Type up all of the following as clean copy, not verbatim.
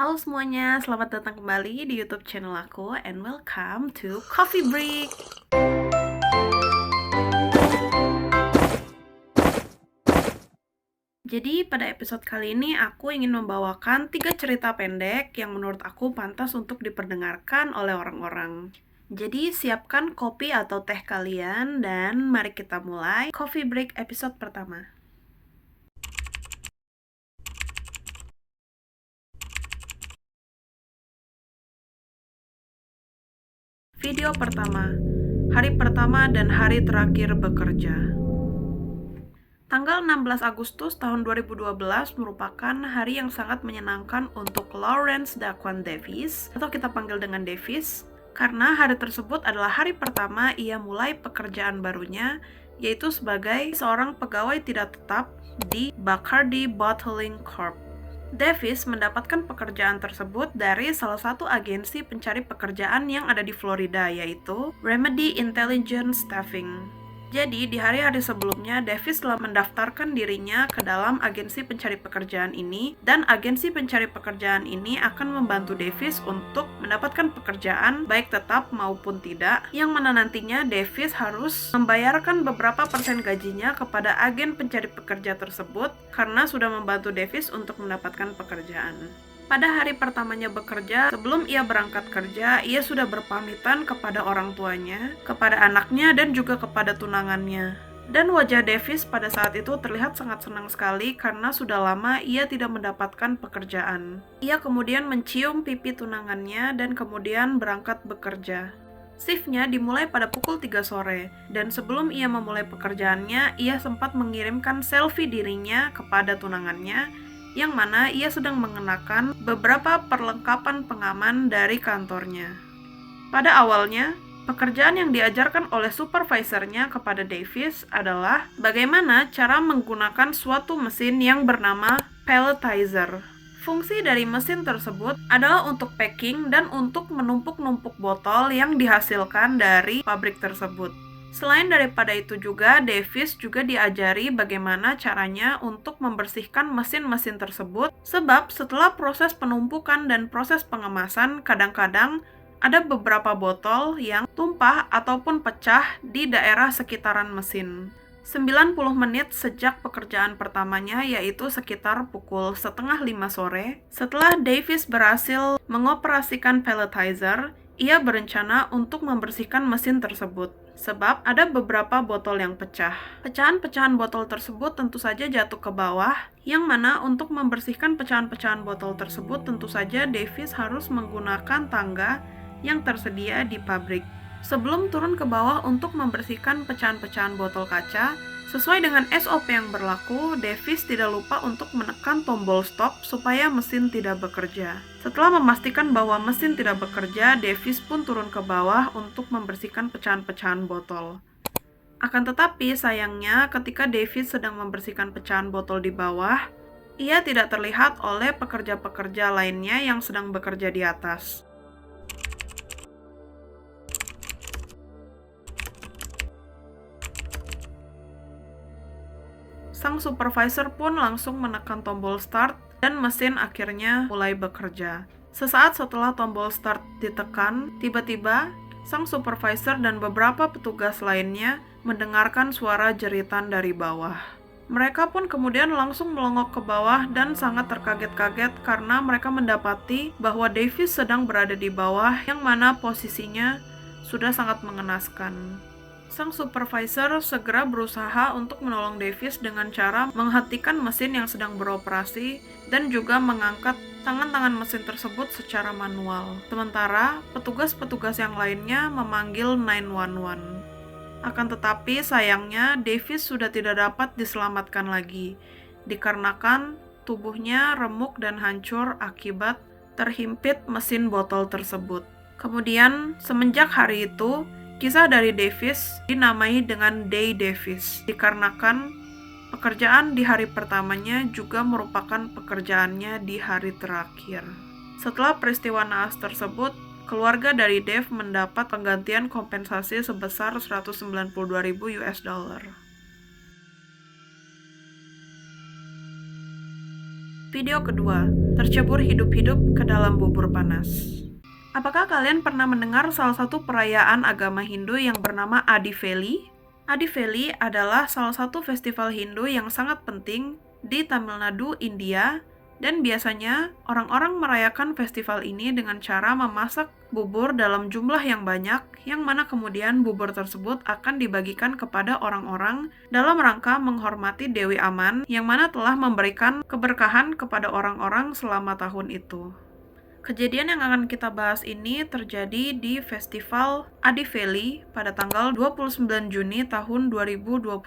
Halo semuanya, selamat datang kembali di YouTube channel aku and welcome to Coffee Break. Jadi pada episode kali ini aku ingin membawakan 3 cerita pendek yang menurut aku pantas untuk diperdengarkan oleh orang-orang. Jadi siapkan kopi atau teh kalian dan mari kita mulai Coffee Break episode pertama. Video pertama, hari pertama dan hari terakhir bekerja. Tanggal 16 Agustus tahun 2012 merupakan hari yang sangat menyenangkan untuk Lawrence Daquan Davis, atau kita panggil dengan Davis, karena hari tersebut adalah hari pertama ia mulai pekerjaan barunya, yaitu sebagai seorang pegawai tidak tetap di Bacardi Bottling Corp. Davis mendapatkan pekerjaan tersebut dari salah satu agensi pencari pekerjaan yang ada di Florida, yaitu Remedy Intelligence Staffing. Jadi, di hari-hari sebelumnya, Davis telah mendaftarkan dirinya ke dalam agensi pencari pekerjaan ini, dan agensi pencari pekerjaan ini akan membantu Davis untuk mendapatkan pekerjaan, baik tetap maupun tidak, yang mana nantinya Davis harus membayarkan beberapa persen gajinya kepada agen pencari pekerja tersebut, karena sudah membantu Davis untuk mendapatkan pekerjaan. Pada hari pertamanya bekerja, sebelum ia berangkat kerja, ia sudah berpamitan kepada orang tuanya, kepada anaknya, dan juga kepada tunangannya. Dan wajah Davis pada saat itu terlihat sangat senang sekali karena sudah lama ia tidak mendapatkan pekerjaan. Ia kemudian mencium pipi tunangannya dan kemudian berangkat bekerja. Shiftnya dimulai pada pukul 3 sore, dan sebelum ia memulai pekerjaannya, ia sempat mengirimkan selfie dirinya kepada tunangannya, yang mana ia sedang mengenakan beberapa perlengkapan pengaman dari kantornya. Pada awalnya, pekerjaan yang diajarkan oleh supervisornya kepada Davis adalah bagaimana cara menggunakan suatu mesin yang bernama palletizer. Fungsi dari mesin tersebut adalah untuk packing dan untuk menumpuk-numpuk botol yang dihasilkan dari pabrik tersebut. Selain daripada itu juga, Davis juga diajari bagaimana caranya untuk membersihkan mesin-mesin tersebut, sebab setelah proses penumpukan dan proses pengemasan, kadang-kadang ada beberapa botol yang tumpah ataupun pecah di daerah sekitaran mesin. 90 menit sejak pekerjaan pertamanya, yaitu sekitar pukul 4:30 sore, setelah Davis berhasil mengoperasikan palletizer, ia berencana untuk membersihkan mesin tersebut, sebab ada beberapa botol yang pecah. Pecahan-pecahan botol tersebut tentu saja jatuh ke bawah, yang mana untuk membersihkan pecahan-pecahan botol tersebut tentu saja Davis harus menggunakan tangga yang tersedia di pabrik. Sebelum turun ke bawah untuk membersihkan pecahan-pecahan botol kaca, sesuai dengan SOP yang berlaku, Davis tidak lupa untuk menekan tombol stop supaya mesin tidak bekerja. Setelah memastikan bahwa mesin tidak bekerja, Davis pun turun ke bawah untuk membersihkan pecahan-pecahan botol. Akan tetapi, sayangnya ketika Davis sedang membersihkan pecahan botol di bawah, ia tidak terlihat oleh pekerja-pekerja lainnya yang sedang bekerja di atas. Sang supervisor pun langsung menekan tombol start dan mesin akhirnya mulai bekerja. Sesaat setelah tombol start ditekan, tiba-tiba sang supervisor dan beberapa petugas lainnya mendengarkan suara jeritan dari bawah. Mereka pun kemudian langsung melongok ke bawah dan sangat terkaget-kaget karena mereka mendapati bahwa Davis sedang berada di bawah, yang mana posisinya sudah sangat mengenaskan. Sang supervisor segera berusaha untuk menolong Davis dengan cara menghentikan mesin yang sedang beroperasi dan juga mengangkat tangan-tangan mesin tersebut secara manual. Sementara, petugas-petugas yang lainnya memanggil 911. Akan tetapi, sayangnya Davis sudah tidak dapat diselamatkan lagi, dikarenakan tubuhnya remuk dan hancur akibat terhimpit mesin botol tersebut. Kemudian, semenjak hari itu, kisah dari Davis dinamai dengan Day Davis, dikarenakan pekerjaan di hari pertamanya juga merupakan pekerjaannya di hari terakhir. Setelah peristiwa naas tersebut, keluarga dari Dave mendapat penggantian kompensasi sebesar 192.000 US dollar. Video kedua, tercebur hidup-hidup ke dalam bubur panas. Apakah kalian pernah mendengar salah satu perayaan agama Hindu yang bernama Adiveli? Adiveli adalah salah satu festival Hindu yang sangat penting di Tamil Nadu, India, dan biasanya orang-orang merayakan festival ini dengan cara memasak bubur dalam jumlah yang banyak, yang mana kemudian bubur tersebut akan dibagikan kepada orang-orang dalam rangka menghormati Dewi Aman, yang mana telah memberikan keberkahan kepada orang-orang selama tahun itu. Kejadian yang akan kita bahas ini terjadi di Festival Adiveli pada tanggal 29 Juni tahun 2022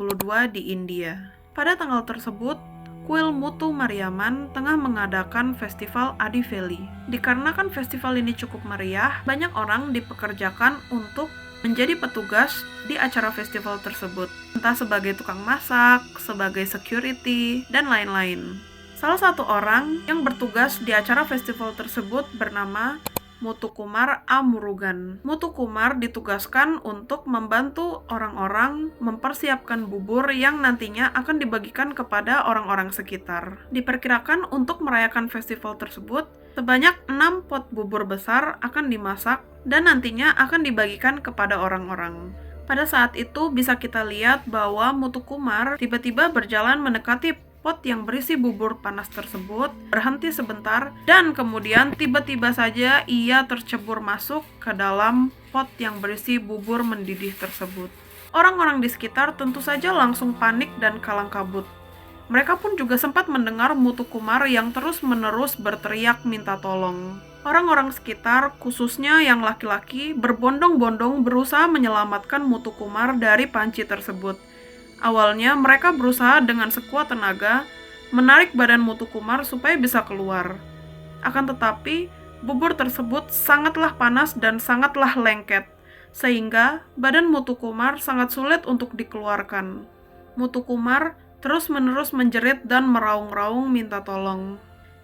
di India. Pada tanggal tersebut, Kuil Mutu Mariaman tengah mengadakan festival Adiveli. Dikarenakan festival ini cukup meriah, banyak orang dipekerjakan untuk menjadi petugas di acara festival tersebut, entah sebagai tukang masak, sebagai security, dan lain-lain. Salah satu orang yang bertugas di acara festival tersebut bernama Muthukumar Amurugan. Muthukumar ditugaskan untuk membantu orang-orang mempersiapkan bubur yang nantinya akan dibagikan kepada orang-orang sekitar. Diperkirakan untuk merayakan festival tersebut, sebanyak 6 pot bubur besar akan dimasak dan nantinya akan dibagikan kepada orang-orang. Pada saat itu bisa kita lihat bahwa Muthukumar tiba-tiba berjalan mendekati pot yang berisi bubur panas tersebut, berhenti sebentar, dan kemudian tiba-tiba saja ia tercebur masuk ke dalam pot yang berisi bubur mendidih tersebut. Orang-orang di sekitar tentu saja langsung panik dan kalang kabut. Mereka pun juga sempat mendengar Muthukumar yang terus-menerus berteriak minta tolong. Orang-orang sekitar, khususnya yang laki-laki, berbondong-bondong berusaha menyelamatkan Muthukumar dari panci tersebut. Awalnya mereka berusaha dengan sekuat tenaga menarik badan Muthukumar supaya bisa keluar. Akan tetapi, bubur tersebut sangatlah panas dan sangatlah lengket, sehingga badan Muthukumar sangat sulit untuk dikeluarkan. Muthukumar terus-menerus menjerit dan meraung-raung minta tolong.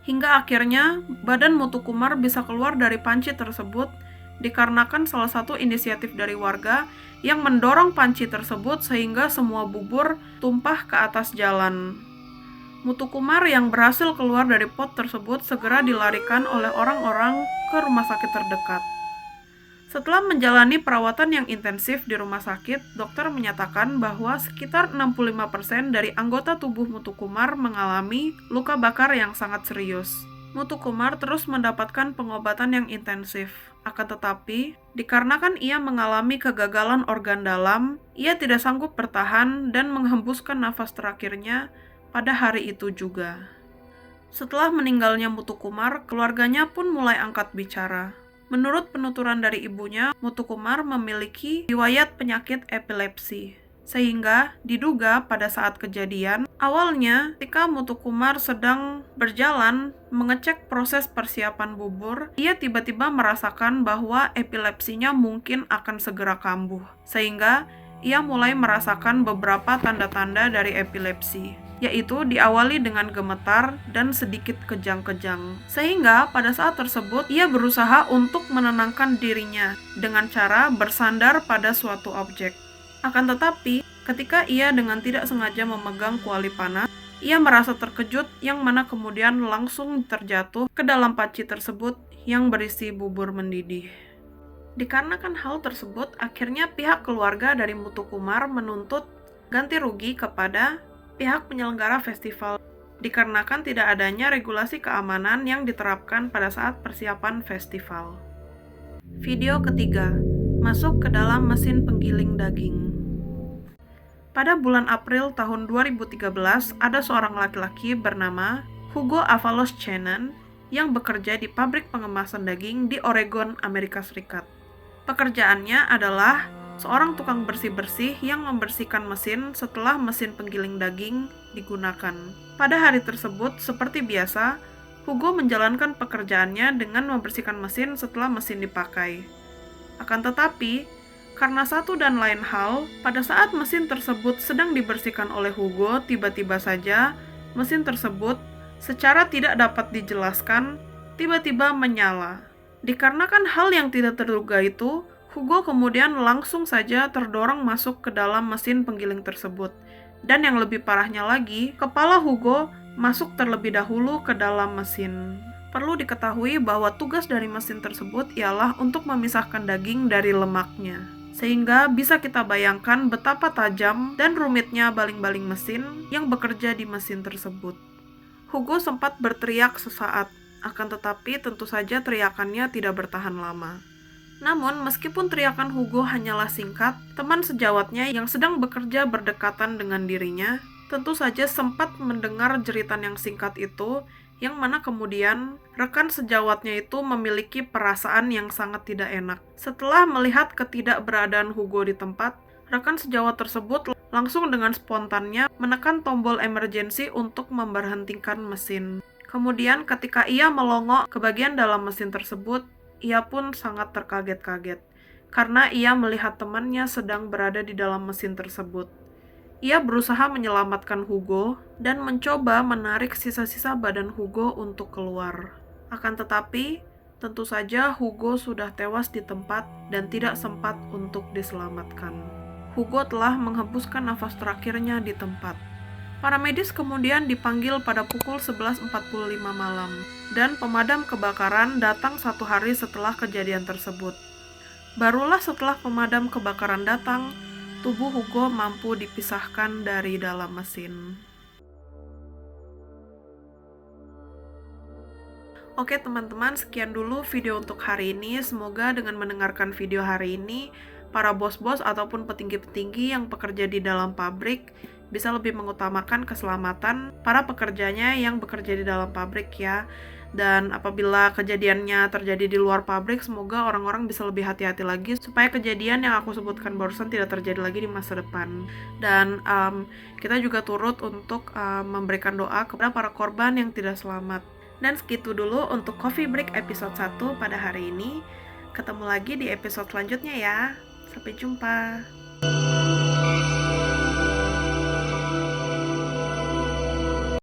Hingga akhirnya badan Muthukumar bisa keluar dari panci tersebut dikarenakan salah satu inisiatif dari warga yang mendorong panci tersebut sehingga semua bubur tumpah ke atas jalan. Muthukumar yang berhasil keluar dari pot tersebut segera dilarikan oleh orang-orang ke rumah sakit terdekat. Setelah menjalani perawatan yang intensif di rumah sakit, dokter menyatakan bahwa sekitar 65% dari anggota tubuh Muthukumar mengalami luka bakar yang sangat serius. Muthukumar terus mendapatkan pengobatan yang intensif. Akan tetapi, dikarenakan ia mengalami kegagalan organ dalam, ia tidak sanggup bertahan dan menghembuskan nafas terakhirnya pada hari itu juga. Setelah meninggalnya Muthukumar, keluarganya pun mulai angkat bicara. Menurut penuturan dari ibunya, Muthukumar memiliki riwayat penyakit epilepsi. Sehingga diduga pada saat kejadian, awalnya ketika Muthukumar sedang berjalan mengecek proses persiapan bubur, ia tiba-tiba merasakan bahwa epilepsinya mungkin akan segera kambuh. Sehingga ia mulai merasakan beberapa tanda-tanda dari epilepsi, yaitu diawali dengan gemetar dan sedikit kejang-kejang. Sehingga pada saat tersebut ia berusaha untuk menenangkan dirinya dengan cara bersandar pada suatu objek. Akan tetapi, ketika ia dengan tidak sengaja memegang kuali panas, ia merasa terkejut yang mana kemudian langsung terjatuh ke dalam panci tersebut yang berisi bubur mendidih. Dikarenakan hal tersebut, akhirnya pihak keluarga dari Muthukumar menuntut ganti rugi kepada pihak penyelenggara festival, dikarenakan tidak adanya regulasi keamanan yang diterapkan pada saat persiapan festival. Video ketiga, masuk ke dalam mesin penggiling daging. Pada bulan April tahun 2013, ada seorang laki-laki bernama Hugo Avalos Chenan yang bekerja di pabrik pengemasan daging di Oregon, Amerika Serikat. Pekerjaannya adalah seorang tukang bersih-bersih yang membersihkan mesin setelah mesin penggiling daging digunakan. Pada hari tersebut, seperti biasa, Hugo menjalankan pekerjaannya dengan membersihkan mesin setelah mesin dipakai. Akan tetapi, karena satu dan lain hal, pada saat mesin tersebut sedang dibersihkan oleh Hugo, tiba-tiba saja mesin tersebut secara tidak dapat dijelaskan tiba-tiba menyala. Dikarenakan hal yang tidak terduga itu, Hugo kemudian langsung saja terdorong masuk ke dalam mesin penggiling tersebut. Dan yang lebih parahnya lagi, kepala Hugo masuk terlebih dahulu ke dalam mesin. Perlu diketahui bahwa tugas dari mesin tersebut ialah untuk memisahkan daging dari lemaknya. Sehingga bisa kita bayangkan betapa tajam dan rumitnya baling-baling mesin yang bekerja di mesin tersebut. Hugo sempat berteriak sesaat, akan tetapi tentu saja teriakannya tidak bertahan lama. Namun, meskipun teriakan Hugo hanyalah singkat, teman sejawatnya yang sedang bekerja berdekatan dengan dirinya tentu saja sempat mendengar jeritan yang singkat itu, yang mana kemudian rekan sejawatnya itu memiliki perasaan yang sangat tidak enak. Setelah melihat ketidakberadaan Hugo di tempat, rekan sejawat tersebut langsung dengan spontannya menekan tombol emergency untuk memberhentikan mesin. Kemudian ketika ia melongok ke bagian dalam mesin tersebut, ia pun sangat terkaget-kaget karena ia melihat temannya sedang berada di dalam mesin tersebut. Ia berusaha menyelamatkan Hugo dan mencoba menarik sisa-sisa badan Hugo untuk keluar. Akan tetapi, tentu saja Hugo sudah tewas di tempat dan tidak sempat untuk diselamatkan. Hugo telah menghembuskan nafas terakhirnya di tempat. Para medis kemudian dipanggil pada pukul 11.45 malam, dan pemadam kebakaran datang 1 hari setelah kejadian tersebut. Barulah setelah pemadam kebakaran datang, tubuh Hugo mampu dipisahkan dari dalam mesin. Oke teman-teman, sekian dulu video untuk hari ini. Semoga dengan mendengarkan video hari ini, para bos-bos ataupun petinggi-petinggi yang bekerja di dalam pabrik bisa lebih mengutamakan keselamatan para pekerjanya yang bekerja di dalam pabrik ya. Dan apabila kejadiannya terjadi di luar pabrik, semoga orang-orang bisa lebih hati-hati lagi supaya kejadian yang aku sebutkan barusan tidak terjadi lagi di masa depan. Dan kita juga turut untuk memberikan doa kepada para korban yang tidak selamat. Dan segitu dulu untuk Coffee Break episode 1 pada hari ini. Ketemu lagi di episode selanjutnya ya. Sampai jumpa.